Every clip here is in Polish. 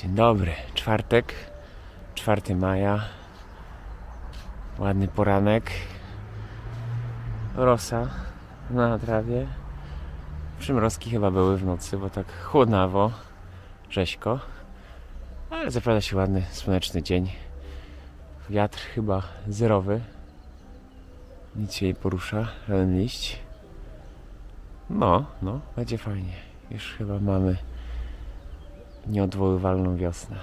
Dzień dobry, czwartek, 4 maja, ładny poranek, rosa na trawie, przymrozki chyba były w nocy, bo tak chłodnawo, rzeźko, ale zapowiada się ładny, słoneczny dzień, wiatr chyba zerowy, nic się nie porusza, żaden liść, no, będzie fajnie, już chyba mamy nieodwoływalną wiosnę.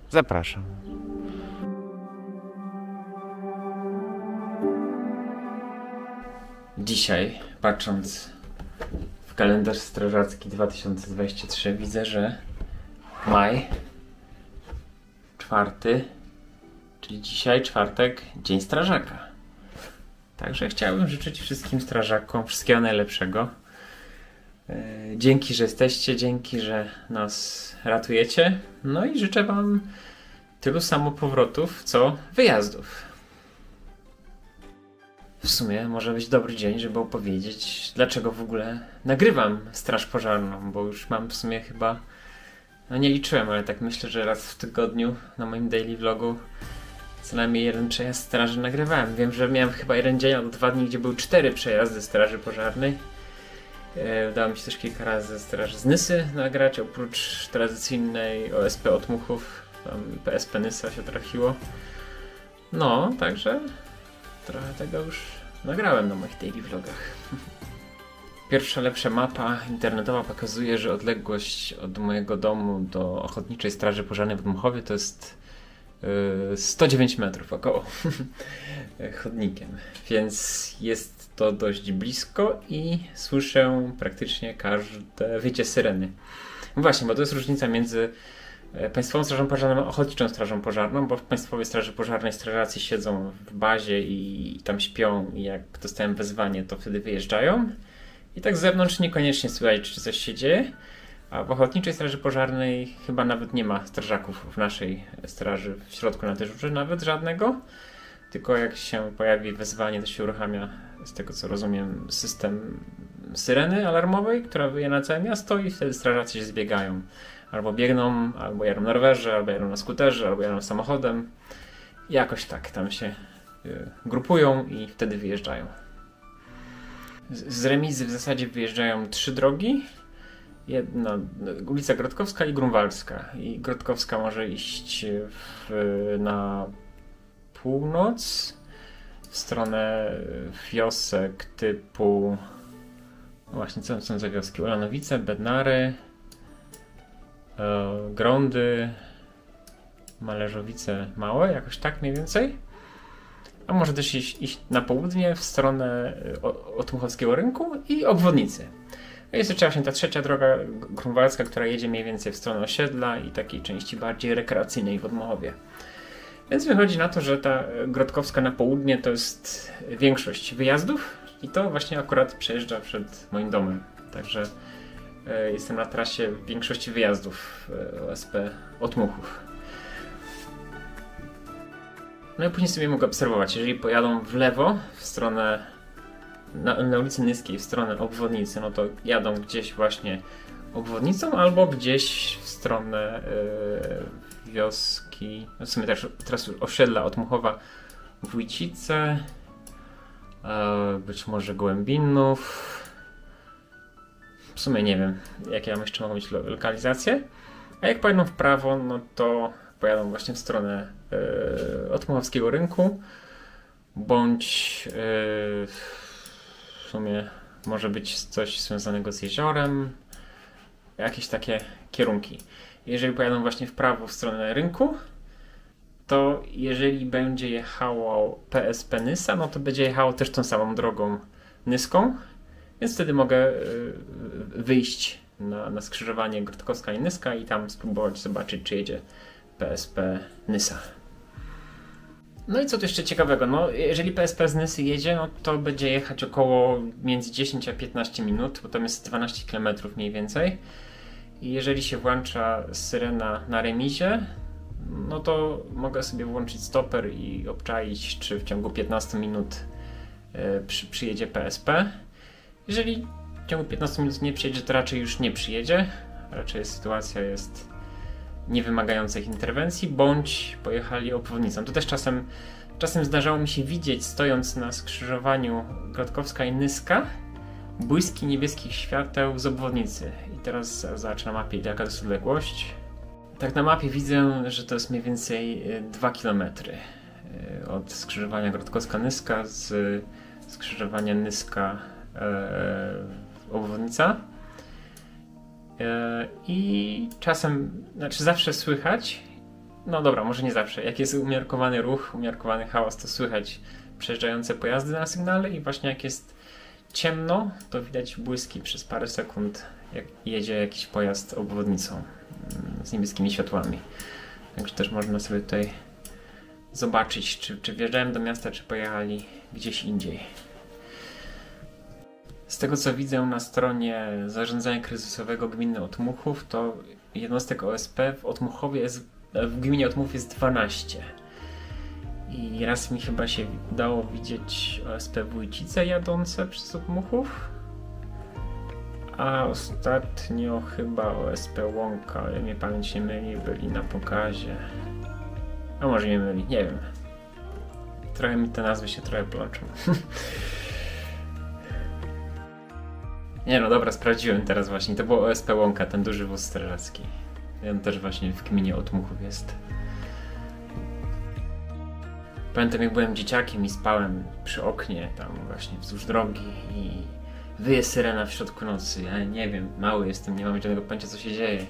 Zapraszam. Dzisiaj, patrząc w kalendarz strażacki 2023, widzę, że maj 4, czyli dzisiaj czwartek, Dzień Strażaka. Także chciałbym życzyć wszystkim strażakom wszystkiego najlepszego. Dzięki, że jesteście, dzięki, że nas ratujecie. No i życzę wam tylu samo powrotów, co wyjazdów. W sumie może być dobry dzień, żeby opowiedzieć, dlaczego w ogóle nagrywam straż pożarną, bo już mam w sumie chyba, no nie liczyłem, ale tak myślę, że raz w tygodniu na moim daily vlogu co najmniej jeden przejazd straży nagrywałem. Wiem, że miałem chyba jeden dzień albo 2 dni, gdzie były 4 przejazdy straży pożarnej. Udało mi się też kilka razy straż z Nysy nagrać, oprócz tradycyjnej OSP Otmuchów, tam PSP Nysa się trafiło. No, także trochę tego już nagrałem na moich daily vlogach. Pierwsza lepsza mapa internetowa pokazuje, że odległość od mojego domu do Ochotniczej Straży Pożarnej w Dmuchowie to jest 109 metrów około chodnikiem, więc jest to dość blisko i słyszę praktycznie każde wycie syreny. Właśnie, bo to jest różnica między Państwową Strażą Pożarną a Ochotniczą Strażą Pożarną, bo w Państwowej Straży Pożarnej strażacy siedzą w bazie i tam śpią i jak dostają wezwanie, to wtedy wyjeżdżają i tak z zewnątrz niekoniecznie słychać, czy coś się dzieje. A w Ochotniczej Straży Pożarnej chyba nawet nie ma strażaków w naszej straży, w środku na dyżurze nawet żadnego. Tylko jak się pojawi wezwanie, to się uruchamia, z tego co rozumiem, system syreny alarmowej, która wyje na całe miasto i wtedy strażacy się zbiegają. Albo biegną, albo jadą na rowerze, albo jadą na skuterze, albo jadą samochodem. I jakoś tak tam się grupują i wtedy wyjeżdżają. Z remizy w zasadzie wyjeżdżają 3 drogi. Jedna, ulica Grodkowska i Grunwaldzka. I Grodkowska może iść na północ, w stronę wiosek typu, no właśnie, co są za wioski? Ulanowice, Bednary, Grądy, Malerzowice Małe, jakoś tak mniej więcej. A może też iść na południe, w stronę Otmuchowskiego Rynku i obwodnicy. Jest jeszcze właśnie ta trzecia droga grunwaldzka, która jedzie mniej więcej w stronę osiedla i takiej części bardziej rekreacyjnej w Odmochowie. Więc wychodzi na to, że ta Grodkowska na południe to jest większość wyjazdów i to właśnie akurat przejeżdża przed moim domem. Także jestem na trasie większości wyjazdów OSP Otmuchów. No i później sobie mogę obserwować, jeżeli pojadą w lewo w stronę na ulicy Nyskiej w stronę obwodnicy, no to jadą gdzieś właśnie obwodnicą albo gdzieś w stronę wioski, no w sumie teraz osiedla Otmuchowa, Wójcice, być może Głębinów. W sumie nie wiem, jakie tam jeszcze mogą być lokalizacje. A jak pojadą w prawo, no to pojadą właśnie w stronę Otmuchowskiego Rynku, bądź w sumie może być coś związanego z jeziorem, jakieś takie kierunki. Jeżeli pojadą właśnie w prawo w stronę rynku, to jeżeli będzie jechało PSP Nysa, no to będzie jechało też tą samą drogą nyską, więc wtedy mogę wyjść na skrzyżowanie Grodkowska i Nyska i tam spróbować zobaczyć, czy jedzie PSP Nysa. No i co tu jeszcze ciekawego? No, jeżeli PSP z Nysy jedzie, no to będzie jechać około między 10 a 15 minut, bo tam jest 12 km mniej więcej. I jeżeli się włącza syrena na remizie, no to mogę sobie włączyć stoper i obczaić, czy w ciągu 15 minut przyjedzie PSP. Jeżeli w ciągu 15 minut nie przyjedzie, to raczej już nie przyjedzie. Raczej sytuacja jest niewymagających interwencji, bądź pojechali obwodnicą. To też czasem zdarzało mi się widzieć, stojąc na skrzyżowaniu Grodkowska i Nyska, błyski niebieskich świateł z obwodnicy. I teraz zobacz na mapie, jaka to jest odległość. Tak na mapie widzę, że to jest mniej więcej 2 km od skrzyżowania Grodkowska-Nyska z skrzyżowania Nyska obwodnica. I czasem, znaczy zawsze słychać, no dobra, może nie zawsze, jak jest umiarkowany ruch, umiarkowany hałas, to słychać przejeżdżające pojazdy na sygnale i właśnie jak jest ciemno, to widać błyski przez parę sekund, jak jedzie jakiś pojazd obwodnicą z niebieskimi światłami. Także też można sobie tutaj zobaczyć, czy wjeżdżałem do miasta, czy pojechali gdzieś indziej. Z tego co widzę na stronie zarządzania kryzysowego gminy Otmuchów, to jednostek OSP w gminie Otmów jest 12. I raz mi chyba się udało widzieć OSP Wójcice jadące przez Otmuchów, a ostatnio chyba OSP Łąka, ale mnie pamięć nie myli, byli na pokazie. A może nie myli, nie wiem. Trochę mi te nazwy się trochę plączą. Nie no dobra, sprawdziłem teraz właśnie. To było OSP Łąka, ten duży wóz strażacki. On też właśnie w gminie Otmuchów jest. Pamiętam jak byłem dzieciakiem i spałem przy oknie tam właśnie wzdłuż drogi i wyje syrena w środku nocy. Ja nie wiem, mały jestem, nie mam żadnego pojęcia co się dzieje.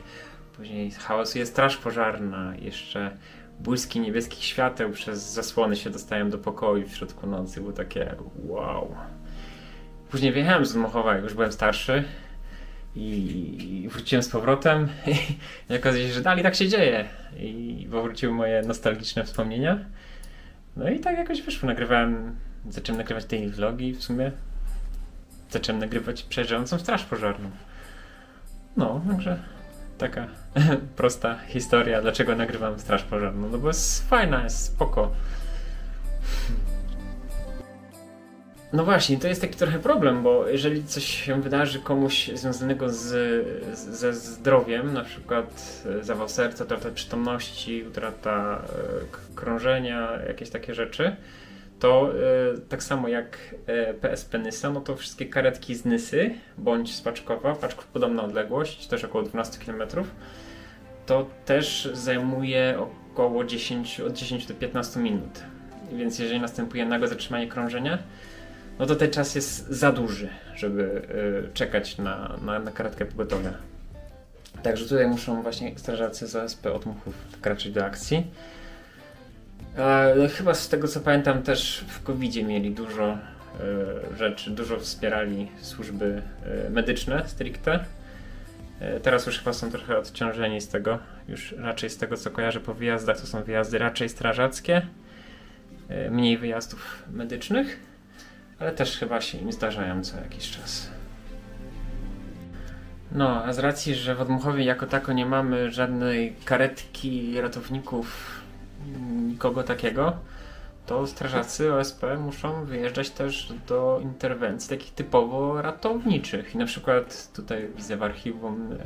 Później hałasuje straż pożarna, jeszcze błyski niebieskich świateł przez zasłony się dostają do pokoju w środku nocy. Było takie wow. Później wyjechałem z Dmochowa, jak już byłem starszy i wróciłem z powrotem i okazuje się, że dalej tak się dzieje. I powróciły moje nostalgiczne wspomnienia. No i tak jakoś wyszło. Zacząłem nagrywać daily vlogi i w sumie zacząłem nagrywać przejeżdżającą straż pożarną. No, także taka prosta historia, dlaczego nagrywam straż pożarną. No bo jest fajna, jest spoko. No właśnie, to jest taki trochę problem, bo jeżeli coś się wydarzy komuś związanego ze zdrowiem, na przykład zawał serca, utrata przytomności, utrata krążenia, jakieś takie rzeczy, to tak samo jak PSP Nysa, no to wszystkie karetki z Nysy, bądź z Paczkowa, Paczków podobna odległość, też około 12 km, to też zajmuje około od 10 do 15 minut. Więc jeżeli następuje nagłe zatrzymanie krążenia, no to ten czas jest za duży, żeby czekać na karetkę pogotowia. Także tutaj muszą właśnie strażacy z OSP Otmuchów wkraczać do akcji. Chyba z tego co pamiętam też w COVID-zie mieli dużo rzeczy, dużo wspierali służby medyczne stricte. Teraz już chyba są trochę odciążeni z tego, już raczej z tego co kojarzę po wyjazdach, to są wyjazdy raczej strażackie, mniej wyjazdów medycznych. Ale też chyba się im zdarzają co jakiś czas. No, a z racji, że w Odmuchowie jako tako nie mamy żadnej karetki ratowników, nikogo takiego, to strażacy OSP muszą wyjeżdżać też do interwencji takich typowo ratowniczych. I na przykład tutaj widzę w archiwum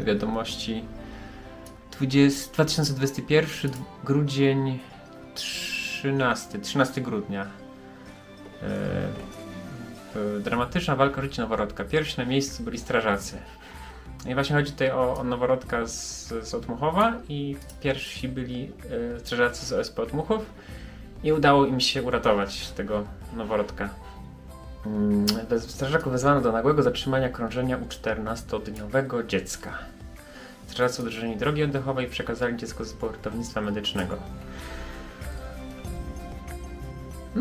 wiadomości 2021 grudzień 13 grudnia. Dramatyczna walka o życie noworodka. Pierwsi na miejscu byli strażacy. I właśnie chodzi tutaj o noworodka z Otmuchowa i pierwsi byli strażacy z OSP Otmuchów i udało im się uratować tego noworodka. Strażaków wezwano do nagłego zatrzymania krążenia u 14-dniowego dziecka. Strażacy uderzyli drogi oddechowej i przekazali dziecko z portownictwa medycznego.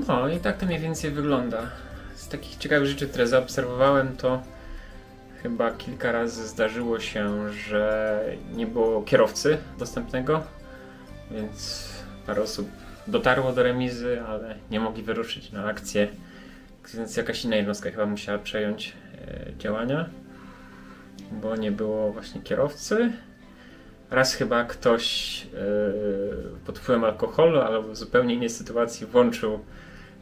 No i tak to mniej więcej wygląda. Z takich ciekawych rzeczy, które zaobserwowałem, to chyba kilka razy zdarzyło się, że nie było kierowcy dostępnego, więc parę osób dotarło do remizy, ale nie mogli wyruszyć na akcję, więc jakaś inna jednostka chyba musiała przejąć działania, bo nie było właśnie kierowcy. Raz chyba ktoś pod wpływem alkoholu albo w zupełnie innej sytuacji włączył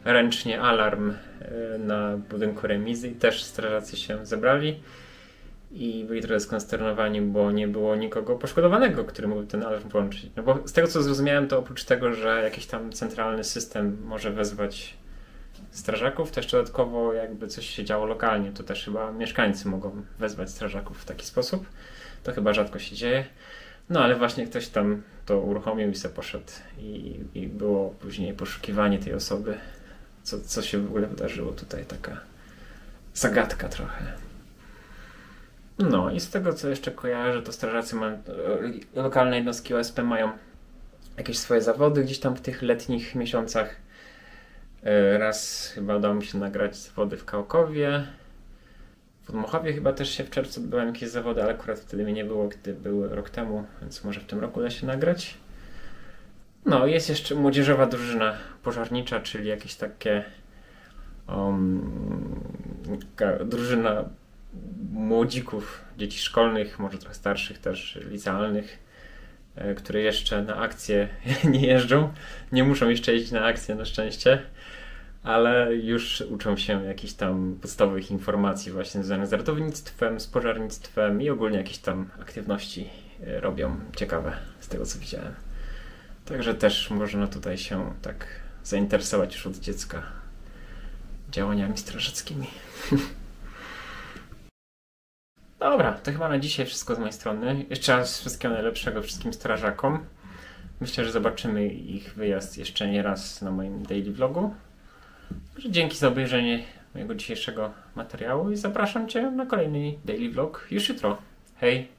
ręcznie alarm na budynku remizy i też strażacy się zebrali i byli trochę skonsternowani, bo nie było nikogo poszkodowanego, który mógłby ten alarm włączyć. No bo z tego co zrozumiałem, to oprócz tego, że jakiś tam centralny system może wezwać strażaków, też dodatkowo jakby coś się działo lokalnie, to też chyba mieszkańcy mogą wezwać strażaków w taki sposób. To chyba rzadko się dzieje. No ale właśnie ktoś tam to uruchomił i se poszedł i było później poszukiwanie tej osoby. Co się w ogóle wydarzyło tutaj, taka zagadka trochę. No i z tego co jeszcze kojarzę, to strażacy mają, lokalne jednostki OSP mają jakieś swoje zawody gdzieś tam w tych letnich miesiącach. Raz chyba udało mi się nagrać zawody w Kałkowie. W Podmochowie chyba też się w czerwcu odbyłem jakieś zawody, ale akurat wtedy mnie nie było, gdy były rok temu, więc może w tym roku uda się nagrać. No, jest jeszcze młodzieżowa drużyna pożarnicza, czyli jakieś takie drużyna młodzików, dzieci szkolnych, może trochę starszych też, licealnych, które jeszcze na akcje nie jeżdżą. Nie muszą jeszcze jeździć na akcje na szczęście, ale już uczą się jakichś tam podstawowych informacji właśnie związanych z ratownictwem, z pożarnictwem i ogólnie jakieś tam aktywności robią ciekawe z tego co widziałem. Także też można tutaj się tak zainteresować już od dziecka działaniami strażackimi. Dobra, to chyba na dzisiaj wszystko z mojej strony. Jeszcze raz wszystkiego najlepszego wszystkim strażakom. Myślę, że zobaczymy ich wyjazd jeszcze nie raz na moim daily vlogu. Dzięki za obejrzenie mojego dzisiejszego materiału i zapraszam Cię na kolejny daily vlog już jutro. Hej!